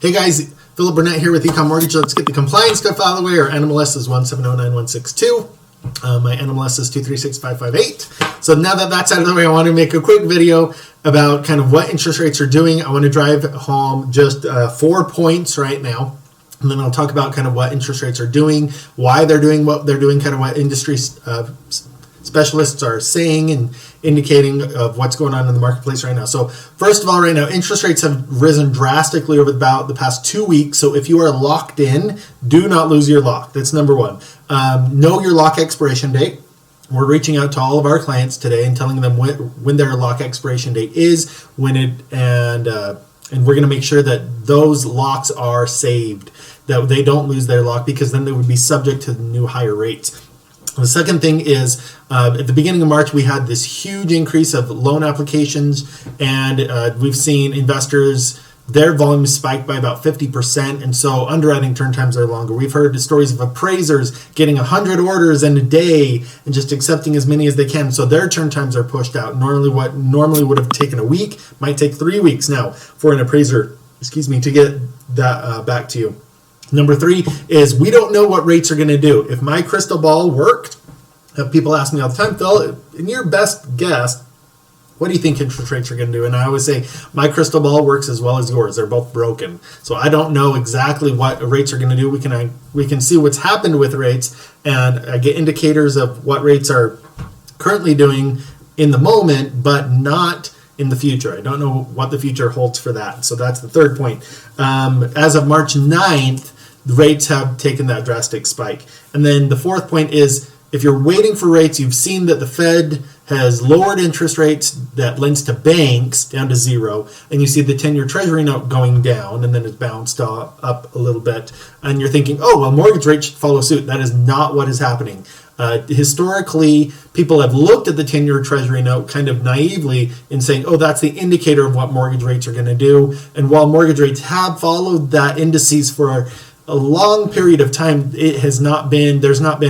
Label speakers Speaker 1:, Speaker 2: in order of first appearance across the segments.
Speaker 1: Hey guys, Phillip Burnett here with Econ Mortgage. Let's get the compliance stuff out of the way. Our NMLS is 1709162. My NMLS is 236558. So now that that's out of the way, I want to make a quick video about kind of what interest rates are doing. I want to drive home just 4 points right now. And then I'll talk about kind of what interest rates are doing, why they're doing what they're doing, kind of what industry specialists are saying and indicating of what's going on in the marketplace right now. So first of all, right now, interest rates have risen drastically over about the past 2 weeks. So if you are locked in, do not lose your lock. That's number one. Know your lock expiration date. We're reaching out to all of our clients today and telling them when their lock expiration date is, and we're going to make sure that those locks are saved, that they don't lose their lock, because then they would be subject to the new higher rates. The second thing is, at the beginning of March, we had this huge increase of loan applications, and we've seen investors, their volume spiked by about 50%, and so underwriting turn times are longer. We've heard the stories of appraisers getting 100 orders in a day and just accepting as many as they can, so their turn times are pushed out. What normally would have taken a week might take 3 weeks now for an appraiser, to get that back to you. Number three is we don't know what rates are going to do. If my crystal ball worked, people ask me all the time, Phil, in your best guess, what do you think interest rates are going to do? And I always say my crystal ball works as well as yours. They're both broken. So I don't know exactly what rates are going to do. We can see what's happened with rates, and I get indicators of what rates are currently doing in the moment, but not in the future. I don't know what the future holds for that. So that's the third point. As of March 9th, the rates have taken that drastic spike. And then the fourth point is, if you're waiting for rates, you've seen that the Fed has lowered interest rates that lends to banks down to zero, and you see the 10-year Treasury note going down, and then it's bounced up a little bit, and you're thinking, oh, well, mortgage rates should follow suit. That is not what is happening. Historically, people have looked at the 10-year Treasury note kind of naively in saying, oh, that's the indicator of what mortgage rates are going to do. And while mortgage rates have followed that indices for a long period of time, there's not been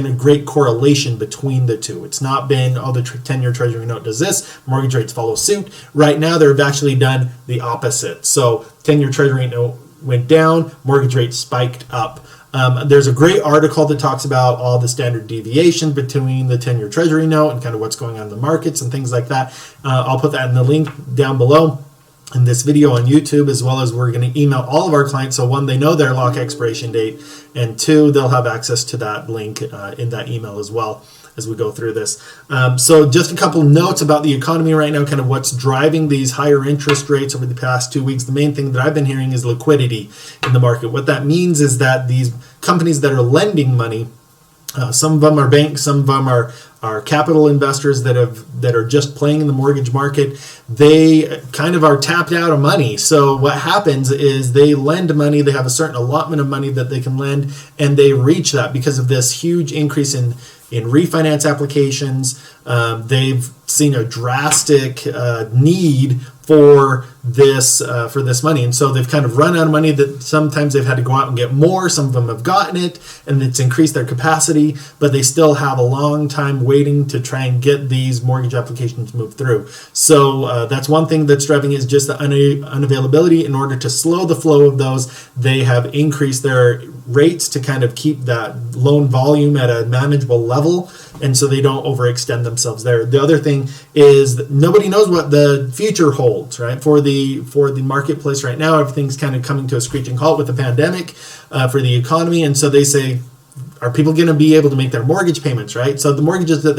Speaker 1: a great correlation between the two. It's not been, oh, the 10-year Treasury note does this, mortgage rates follow suit. Right now, they've actually done the opposite. So 10-year Treasury note went down, mortgage rates spiked up. There's a great article that talks about all the standard deviation between the 10-year Treasury note and kind of what's going on in the markets and things like that. I'll put that in the link down below in this video on YouTube, as well as we're going to email all of our clients. So one, they know their lock expiration date, and two, they'll have access to that link in that email as well as we go through this. So just a couple notes about the economy right now, kind of what's driving these higher interest rates over the past 2 weeks. The main thing that I've been hearing is liquidity in the market. What that means is that these companies that are lending money, some of them are banks, some of them are capital investors that are just playing in the mortgage market. They kind of are tapped out of money. So what happens is they lend money, they have a certain allotment of money that they can lend, and they reach that because of this huge increase in refinance applications. They've seen a drastic need for this money, and so they've kind of run out of money. That sometimes they've had to go out and get more. Some of them have gotten it, and it's increased their capacity, but they still have a long time waiting to try and get these mortgage applications moved through. So that's one thing that's driving, is just the unavailability. In order to slow the flow of those, they have increased their rates to kind of keep that loan volume at a manageable level, and so they don't overextend themselves there. The other thing is that nobody knows what the future holds, right? For the marketplace right now, everything's kind of coming to a screeching halt with the pandemic for the economy, and so they say, are people going to be able to make their mortgage payments, right? So the mortgages that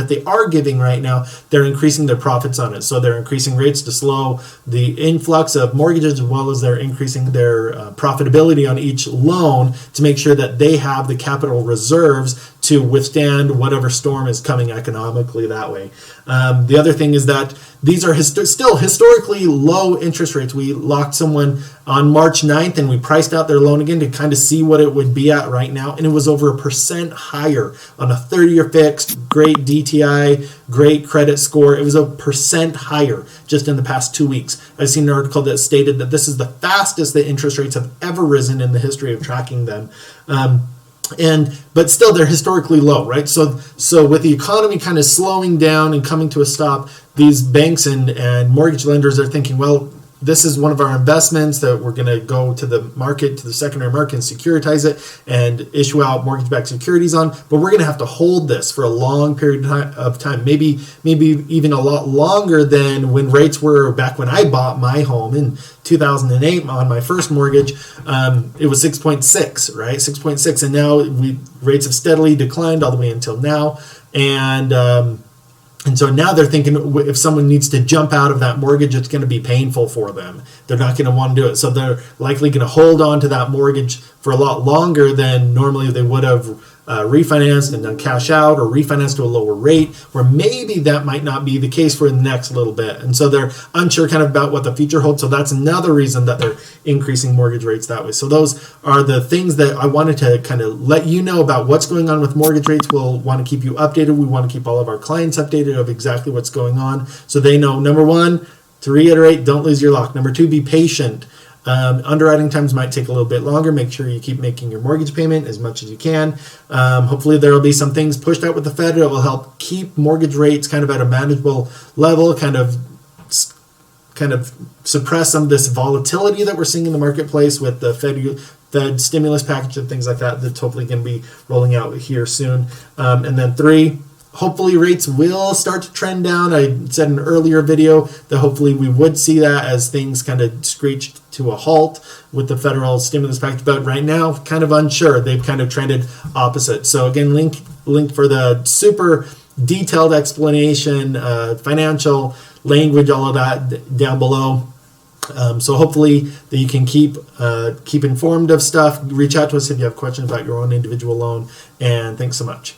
Speaker 1: they are giving right now, they're increasing their profits on it. So they're increasing rates to slow the influx of mortgages, as well as they're increasing their profitability on each loan to make sure that they have the capital reserves to withstand whatever storm is coming economically that way. The other thing is that these are still historically low interest rates. We locked someone on March 9th, and we priced out their loan again to kind of see what it would be at right now, and it was over 1% higher on a 30-year fixed, great DTI, great credit score. It was 1% higher just in the past 2 weeks. I've seen an article that stated that this is the fastest that interest rates have ever risen in the history of tracking them. But still, they're historically low, right? So with the economy kind of slowing down and coming to a stop, these banks and mortgage lenders are thinking, well, this is one of our investments that we're going to go to the market, to the secondary market, and securitize it and issue out mortgage-backed securities on. But we're going to have to hold this for a long period of time, maybe even a lot longer than when rates were back when I bought my home in 2008 on my first mortgage. It was 6.6, right? 6.6, and now rates have steadily declined all the way until now, and so now they're thinking if someone needs to jump out of that mortgage, it's going to be painful for them. They're not going to want to do it. So they're likely going to hold on to that mortgage for a lot longer than normally they would have refinanced and then cash out, or refinance to a lower rate, where maybe that might not be the case for the next little bit. And so they're unsure kind of about what the future holds. So that's another reason that they're increasing mortgage rates that way. So those are the things that I wanted to kind of let you know about what's going on with mortgage rates. We'll want to keep you updated. We want to keep all of our clients updated of exactly what's going on, so they know, number one, to reiterate, don't lose your lock. Number two, be patient. Underwriting times might take a little bit longer. Make sure you keep making your mortgage payment as much as you can. Hopefully there will be some things pushed out with the Fed that will help keep mortgage rates kind of at a manageable level, kind of suppress some of this volatility that we're seeing in the marketplace with the Fed stimulus package and things like that that's hopefully going to be rolling out here soon. And then three, hopefully rates will start to trend down. I said in an earlier video that hopefully we would see that as things kind of screeched to a halt with the federal stimulus package. But right now, kind of unsure. They've kind of trended opposite. So again, link for the super detailed explanation, financial language, all of that down below. So hopefully that you can keep informed of stuff. Reach out to us if you have questions about your own individual loan. And thanks so much.